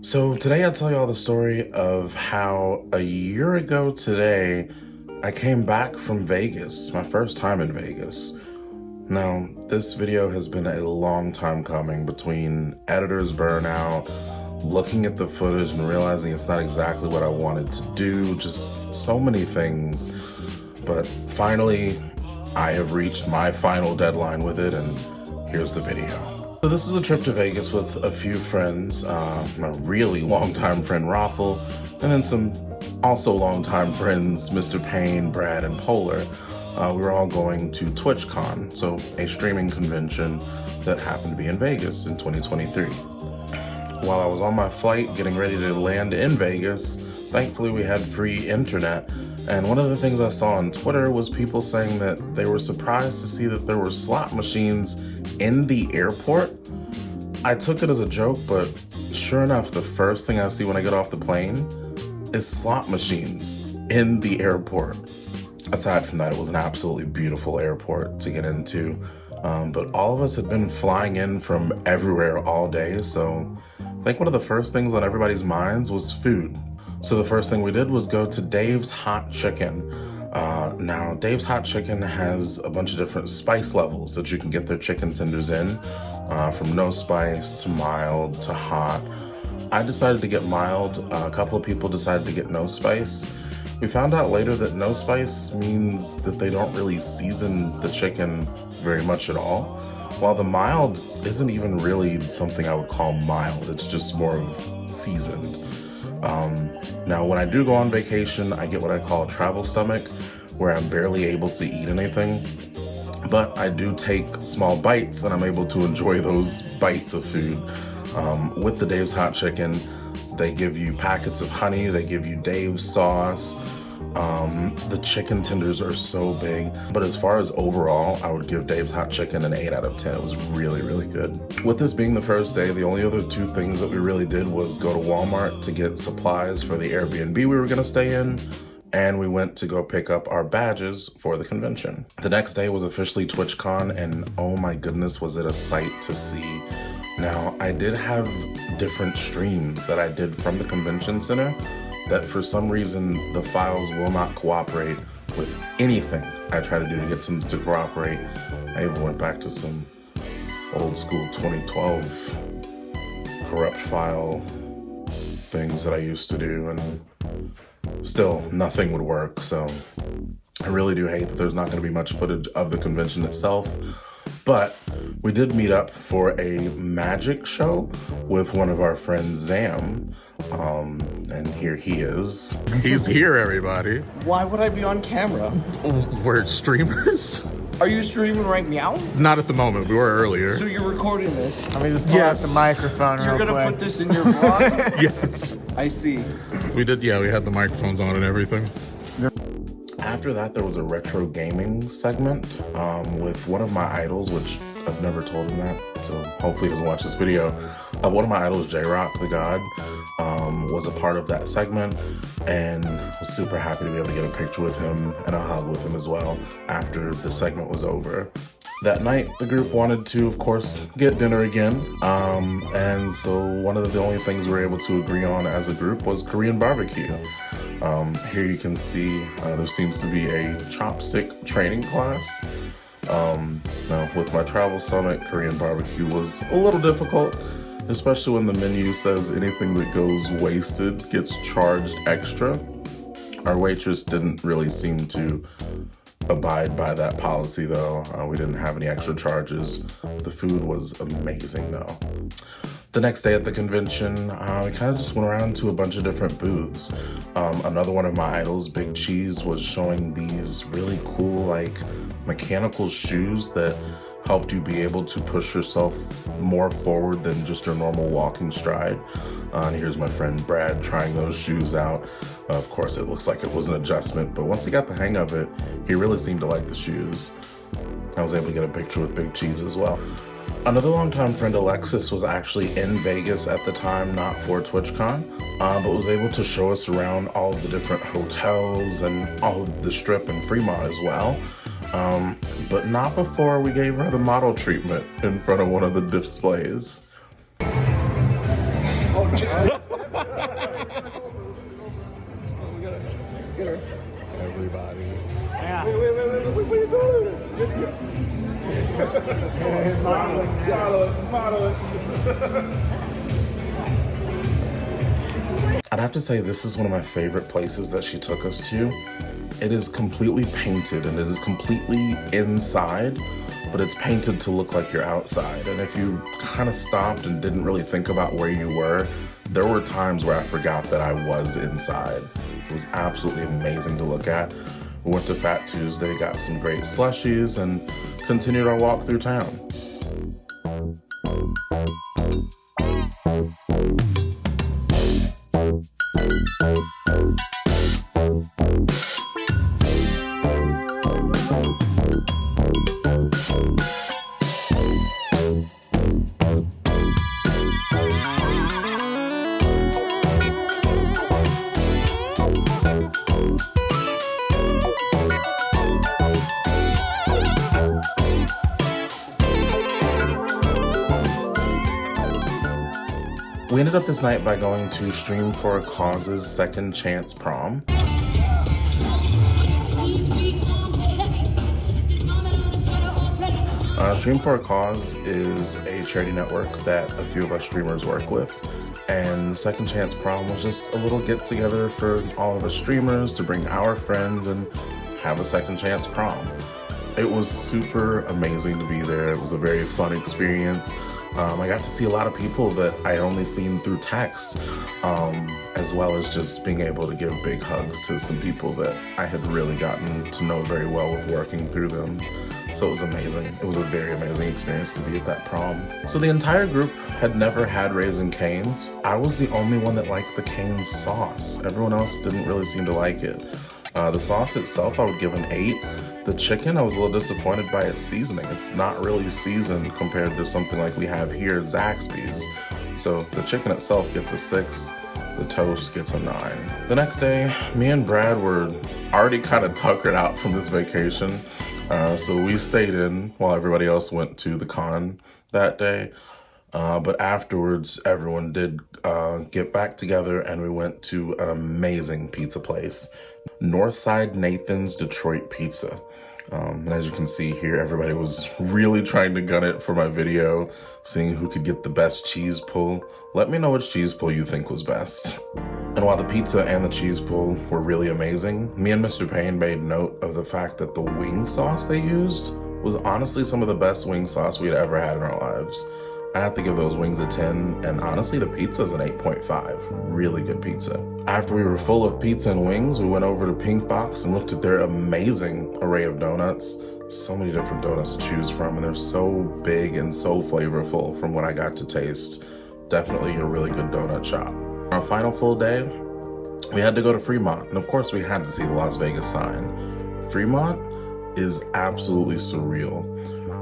So today I'll tell you all the story of how a year ago today, I came back from Vegas, my first time in Vegas. Now, this video has been a long time coming between editor's burnout, looking at the footage and realizing it's not exactly what I wanted to do, just so many things. But finally, I have reached my final deadline with it, and here's the video. So this is a trip to Vegas with a few friends, my really longtime friend Raffle, and then some also longtime friends, Mr. Payne, Brad, and Polar. We were all going to TwitchCon, so a streaming convention that happened to be in Vegas in 2023. While I was on my flight getting ready to land in Vegas, thankfully we had free internet, and one of the things I saw on Twitter was people saying that they were surprised to see that there were slot machines in the airport. I took it as a joke, but sure enough, the first thing I see when I get off the plane is slot machines in the airport. Aside from that, it was an absolutely beautiful airport to get into, but all of us had been flying in from everywhere all day, so I think one of the first things on everybody's minds was food. So the first thing we did was go to Dave's Hot Chicken. Now, Dave's Hot Chicken has a bunch of different spice levels that you can get their chicken tenders in, from no spice to mild to hot. I decided to get mild. A couple of people decided to get no spice. We found out later that no spice means that they don't really season the chicken very much at all, while the mild isn't even really something I would call mild. It's just more of seasoned. Now, when I do go on vacation, I get what I call a travel stomach, where I'm barely able to eat anything, but I do take small bites and I'm able to enjoy those bites of food. With the Dave's Hot Chicken, they give you packets of honey, they give you Dave's sauce. The chicken tenders are so big, but as far as overall, I would give Dave's Hot Chicken an 8 out of 10. It was really, really good. With this being the first day, the only other two things that we really did was go to Walmart to get supplies for the Airbnb we were gonna stay in, and we went to go pick up our badges for the convention. The next day was officially TwitchCon, and oh my goodness, was it a sight to see. Now, I did have different streams that I did from the convention center that for some reason the files will not cooperate with anything I try to do to get them to cooperate. I even went back to some old school 2012 corrupt file things that I used to do, and still nothing would work. So I really do hate that there's not going to be much footage of the convention itself. But we did meet up for a magic show with one of our friends, Zam, and here he is. He's here, everybody. Why would I be on camera? We're streamers. Are you streaming right now? Not at the moment. We were earlier. So you're recording this? Let me just pull out the microphone You're real gonna quick. put this in your vlog? Yes. I see. We did, yeah, we had the microphones on and everything. After that, there was a retro gaming segment with one of my idols, which I've never told him that, so hopefully he doesn't watch this video. One of my idols, J-Rock the God, was a part of that segment, and was super happy to be able to get a picture with him and a hug with him as well after the segment was over. That night, the group wanted to, of course, get dinner again, and so one of the only things we were able to agree on as a group was Korean barbecue. Here you can see there seems to be a chopstick training class. Now, with my travel stomach, Korean barbecue was a little difficult, especially when the menu says anything that goes wasted gets charged extra. Our waitress didn't really seem to abide by that policy though. We didn't have any extra charges. The food was amazing though. The next day at the convention, we kind of just went around to a bunch of different booths. Another one of my idols, Big Cheese, was showing these really cool like mechanical shoes that helped you be able to push yourself more forward than just your normal walking stride. And here's my friend Brad trying those shoes out. Of course, it looks like it was an adjustment, but once he got the hang of it, he really seemed to like the shoes. I was able to get a picture with Big Cheese as well. Another longtime friend, Alexis, was actually in Vegas at the time, not for TwitchCon, but was able to show us around all of the different hotels and all of the Strip and Fremont as well. But not before we gave her the model treatment in front of one of the displays. Oh, I'd have to say this is one of my favorite places that she took us to. It is completely painted and it is completely inside, but it's painted to look like you're outside. And if you kind of stopped and didn't really think about where you were, there were times where I forgot that I was inside. It was absolutely amazing to look at. We went to Fat Tuesday, got some great slushies, and continued our walk through town. We ended up this night by going to Stream for a Cause's Second Chance Prom. Stream for a Cause is a charity network that a few of us streamers work with. And Second Chance Prom was just a little get together for all of us streamers to bring our friends and have a second chance prom. It was super amazing to be there. It was a very fun experience. I got to see a lot of people that I had only seen through text, as well as just being able to give big hugs to some people that I had really gotten to know very well with working through them. So it was amazing. It was a very amazing experience to be at that prom. So the entire group had never had Raising Cane's. I was the only one that liked the cane sauce. Everyone else didn't really seem to like it. The sauce itself, I would give an 8. The chicken, I was a little disappointed by its seasoning. It's not really seasoned compared to something like we have here at Zaxby's. So the chicken itself gets a 6. The toast gets a 9. The next day, me and Brad were already kind of tuckered out from this vacation. So we stayed in while everybody else went to the con that day. But afterwards, everyone did get back together and we went to an amazing pizza place, Northside Nathan's Detroit Pizza. And as you can see here, everybody was really trying to gun it for my video, seeing who could get the best cheese pull. Let me know which cheese pull you think was best. And while the pizza and the cheese pull were really amazing, me and Mr. Payne made note of the fact that the wing sauce they used was honestly some of the best wing sauce we'd ever had in our lives. I have to give those wings a 10, and honestly, the pizza's an 8.5. Really good pizza. After we were full of pizza and wings, we went over to Pink Box and looked at their amazing array of donuts. So many different donuts to choose from, and they're so big and so flavorful from what I got to taste. Definitely a really good donut shop. Our final full day, we had to go to Fremont, and of course we had to see the Las Vegas sign. Fremont is absolutely surreal.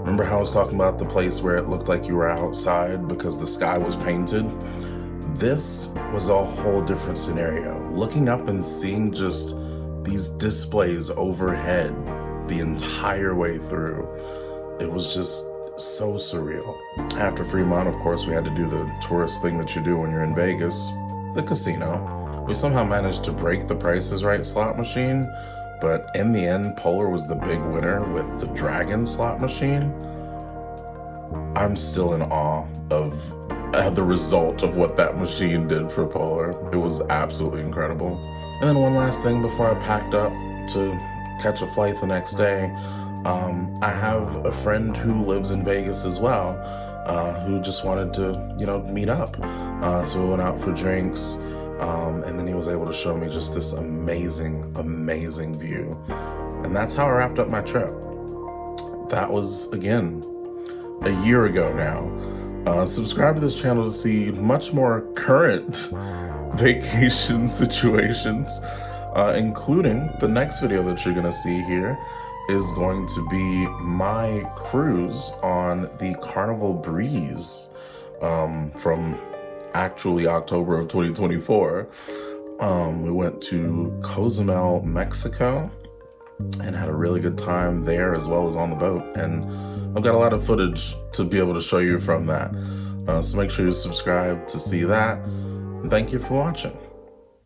Remember how I was talking about the place where it looked like you were outside because the sky was painted? This was a whole different scenario. Looking up and seeing just these displays overhead the entire way through, it was just so surreal. After Fremont, of course, we had to do the tourist thing that you do when you're in Vegas, the casino. We somehow managed to break the Price is Right slot machine, but in the end, Polar was the big winner with the Dragon slot machine. I'm still in awe of the result of what that machine did for Polar. It was absolutely incredible. And then one last thing before I packed up to catch a flight the next day, I have a friend who lives in Vegas as well, who just wanted to, meet up. So we went out for drinks. And then he was able to show me just this amazing, amazing view. And that's how I wrapped up my trip. That was, again, a year ago now. Subscribe to this channel to see much more current vacation situations, including the next video that you're gonna see here is going to be my cruise on the Carnival Breeze from actually October of 2024. We went to Cozumel, Mexico, and had a really good time there as well as on the boat. And I've got a lot of footage to be able to show you from that. So make sure you subscribe to see that. And thank you for watching.